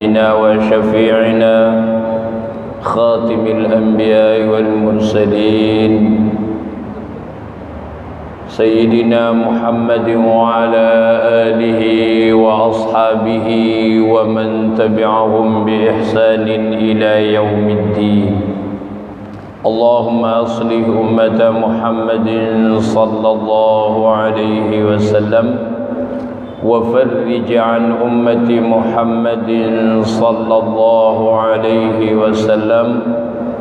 وشفيعنا خاتم الأنبياء والمرسلين سيدنا محمد وعلى آله وأصحابه ومن تبعهم بإحسان إلى يوم الدين. اللهم أصلح أمة محمد صلى الله عليه وسلم وفرج عن أمة محمد صلى الله عليه وسلم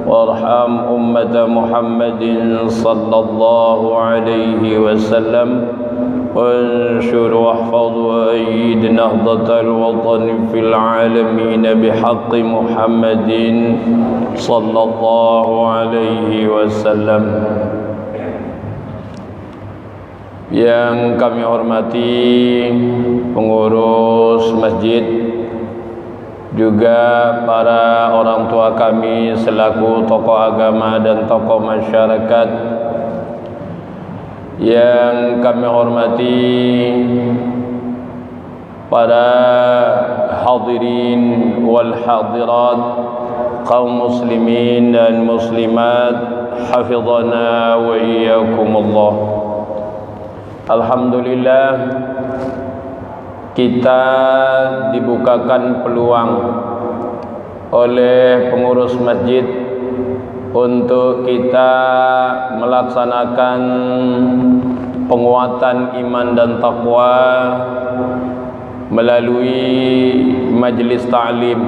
وارحم أمة محمد صلى الله عليه وسلم وانشر واحفظ وأيد نهضة الوطن في العالمين بحق محمد صلى الله عليه وسلم. Yang kami hormati pengurus masjid, juga para orang tua kami selaku tokoh agama dan tokoh masyarakat. Yang kami hormati para hadirin wal hadirat, kaum muslimin dan muslimat, hafizana wa iyyakumullah. Alhamdulillah, kita dibukakan peluang oleh pengurus masjid untuk kita melaksanakan penguatan iman dan taqwa melalui majlis ta'lim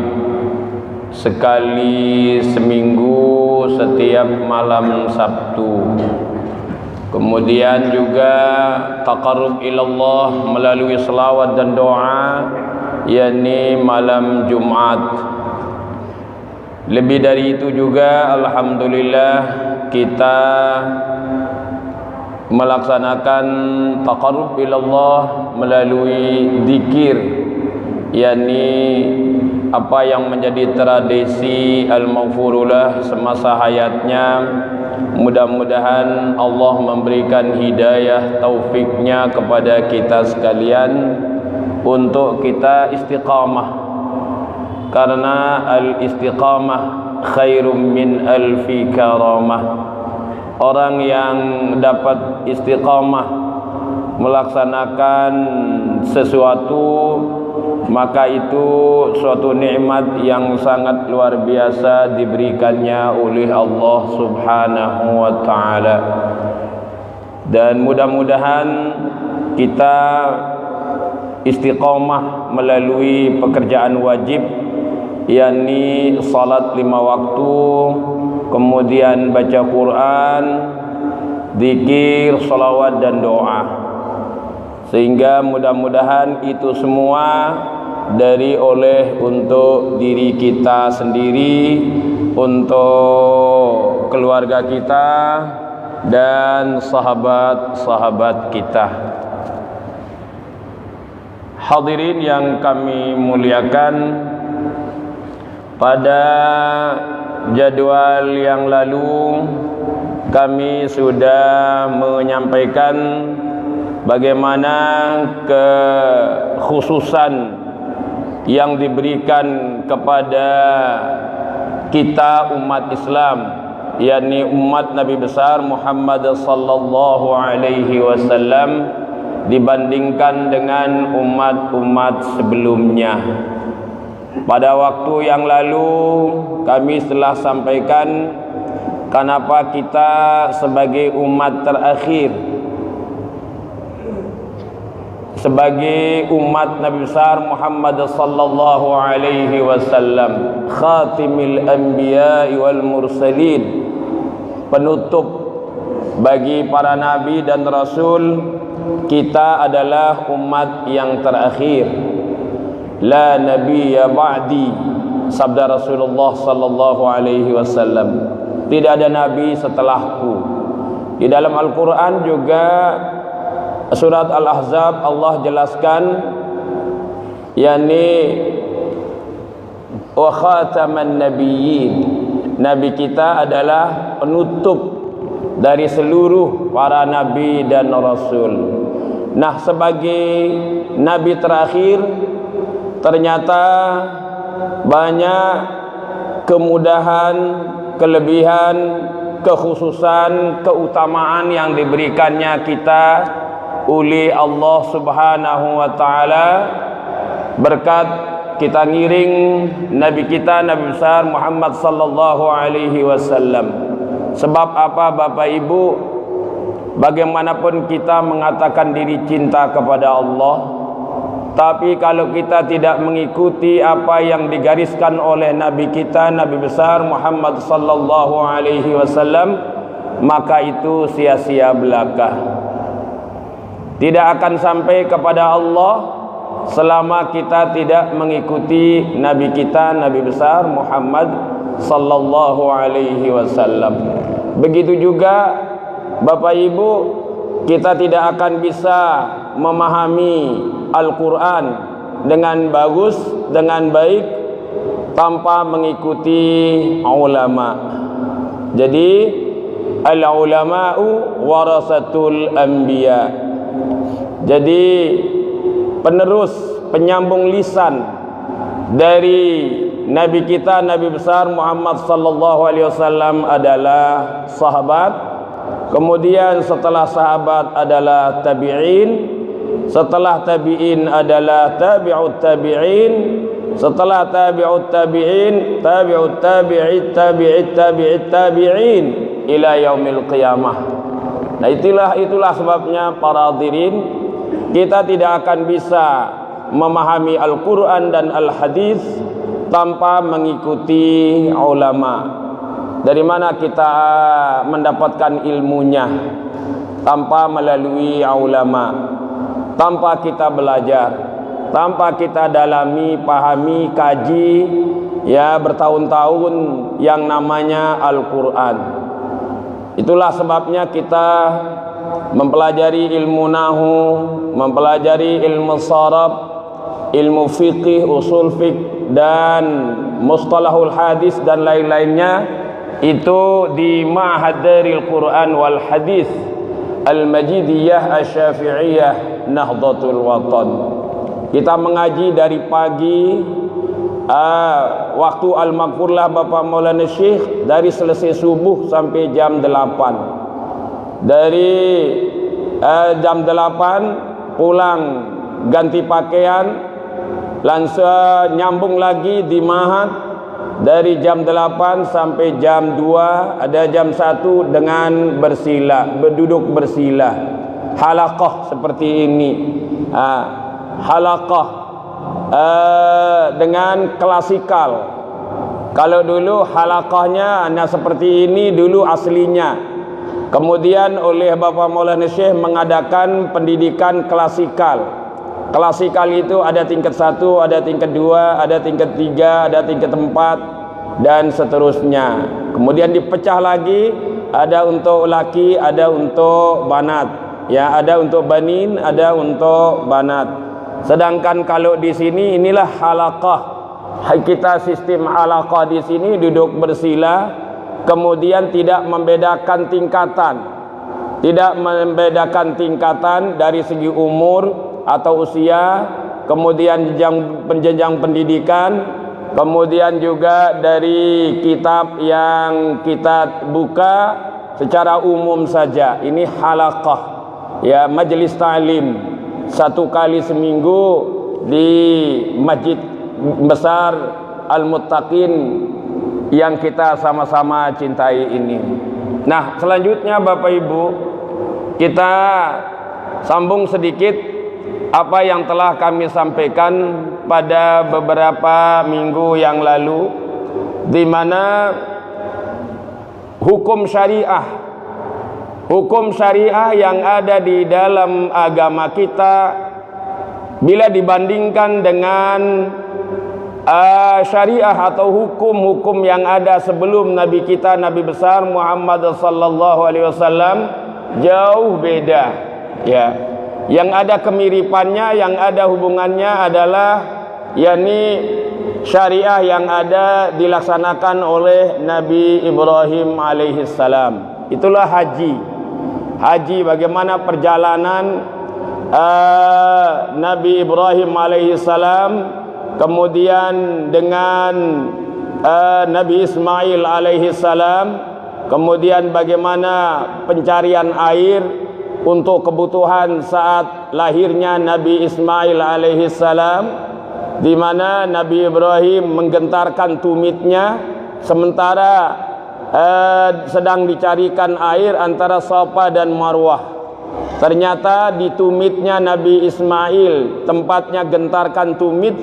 sekali seminggu setiap malam Sabtu. Kemudian juga taqarrub ilallah melalui selawat dan doa, yakni malam Jumat. Lebih dari itu juga alhamdulillah kita melaksanakan taqarrub ilallah melalui zikir, yakni apa yang menjadi tradisi al-maghfurullah semasa hayatnya. Mudah-mudahan Allah memberikan hidayah taufiknya kepada kita sekalian untuk kita istiqamah, karena al-istiqamah khairum min alfi karamah. Orang yang dapat istiqamah melaksanakan sesuatu, maka itu suatu nikmat yang sangat luar biasa diberikannya oleh Allah Subhanahu wa ta'ala. Dan mudah-mudahan kita istiqamah melalui pekerjaan wajib, yakni salat 5 waktu, kemudian baca Quran, zikir, salawat dan doa, sehingga mudah-mudahan itu semua dari oleh untuk diri kita sendiri, untuk keluarga kita dan sahabat-sahabat kita. Hadirin yang kami muliakan, pada jadwal yang lalu kami sudah menyampaikan bagaimana kekhususan yang diberikan kepada kita umat Islam, yakni umat Nabi besar Muhammad sallallahu alaihi wasallam dibandingkan dengan umat-umat sebelumnya. Pada waktu yang lalu kami telah sampaikan kenapa kita sebagai umat terakhir, sebagai umat Nabi besar Muhammad sallallahu alaihi wasallam, khatimil anbiya wal mursalin, penutup bagi para nabi dan rasul, kita adalah umat yang terakhir. La nabiyya ba'di, sabda Rasulullah sallallahu alaihi wasallam, tidak ada nabi setelahku. Di dalam Al-Qur'an juga surat Al-Ahzab Allah jelaskan, yakni wa khataman nabiyyin, nabi kita adalah penutup dari seluruh para nabi dan rasul. Nah, sebagai nabi terakhir, ternyata banyak kemudahan, kelebihan, kekhususan, keutamaan yang diberikannya kita oleh Allah Subhanahu wa taala berkat kita ngiring Nabi kita, Nabi besar Muhammad sallallahu alaihi wasallam. Sebab apa Bapak Ibu? Bagaimanapun kita mengatakan diri cinta kepada Allah, tapi kalau kita tidak mengikuti apa yang digariskan oleh Nabi kita, Nabi besar Muhammad sallallahu alaihi wasallam, maka itu sia-sia belaka. Tidak akan sampai kepada Allah selama kita tidak mengikuti Nabi kita, Nabi besar Muhammad sallallahu alaihi wasallam. Begitu juga Bapak Ibu, kita tidak akan bisa memahami Al-Quran dengan bagus, dengan baik tanpa mengikuti ulama. Jadi al-ulama'u warasatul anbiya. Jadi penerus, penyambung lisan dari Nabi kita, Nabi besar Muhammad sallallahu alaihi wasallam adalah sahabat. Kemudian setelah sahabat adalah tabi'in, setelah tabi'in adalah tabi'ut tabi'in, setelah tabi'ut tabi'in, tabi'ut tabi'it tabi'it tabi'it tabi'in ila yaumil qiyamah. Nah itulah sebabnya para hadirin, kita tidak akan bisa memahami Al-Quran dan Al-Hadis tanpa mengikuti ulama. Dari mana kita mendapatkan ilmunya? Tanpa melalui ulama, tanpa kita belajar, tanpa kita dalami, pahami, kaji ya bertahun-tahun yang namanya Al-Quran. Itulah sebabnya kita mempelajari ilmu nahu, mempelajari ilmu saraf, ilmu fiqih, usul fiqh dan mustalahul hadis dan lain-lainnya, itu di Ma'had Daril Quran wal Hadis Al-Majidiyah Asy-Syafi'iyah Nahdlatul Watan. Kita mengaji dari pagi waktu Al-Maghfurlah Bapak Maulana Syekh, dari selesai subuh sampai jam 8. Dari jam 8 pulang ganti pakaian, langsung nyambung lagi di Ma'had dari jam 8 sampai jam 2, ada jam 1 dengan bersila, berduduk bersila, halaqah seperti ini, halaqah dengan klasikal. Kalau dulu halaqahnya seperti ini dulu aslinya, kemudian oleh Bapak Maulana Syekh mengadakan pendidikan klasikal. Klasikal itu ada tingkat 1, ada tingkat 2, ada tingkat 3, ada tingkat 4 dan seterusnya. Kemudian dipecah lagi, ada untuk laki, ada untuk banat. Ya, ada untuk banin, ada untuk banat. Sedangkan kalau di sini inilah halaqah. Kita sistem halaqah di sini duduk bersila, kemudian tidak membedakan tingkatan. Tidak membedakan tingkatan dari segi umur atau usia, kemudian jenjang pendidikan, kemudian juga dari kitab yang kita buka secara umum saja. Ini halaqah, ya, majelis ta'lim 1 kali seminggu di Masjid Besar Al-Muttaqin yang kita sama-sama cintai ini. Nah, selanjutnya Bapak Ibu, kita sambung sedikit apa yang telah kami sampaikan pada beberapa minggu yang lalu, di mana hukum syariah yang ada di dalam agama kita bila dibandingkan dengan syariah atau hukum-hukum yang ada sebelum Nabi kita, Nabi besar Muhammad sallallahu alaihi wasallam, jauh beda, ya. Yang ada kemiripannya, yang ada hubungannya adalah yakni syariah yang ada dilaksanakan oleh Nabi Ibrahim alaihissalam. Itulah haji. Haji, bagaimana perjalanan Nabi Ibrahim alaihissalam kemudian dengan Nabi Ismail alaihi salam, kemudian bagaimana pencarian air untuk kebutuhan saat lahirnya Nabi Ismail alaihi salam, di mana Nabi Ibrahim menggentarkan tumitnya sementara sedang dicarikan air antara Safa dan Marwah. Ternyata di tumitnya Nabi Ismail, tempatnya gentarkan tumit,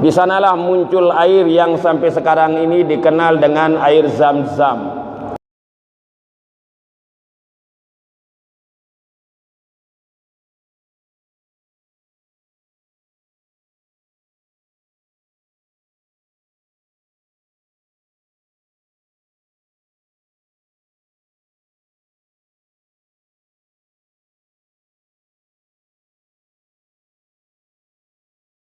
di sanalah muncul air yang sampai sekarang ini dikenal dengan air Zam-Zam.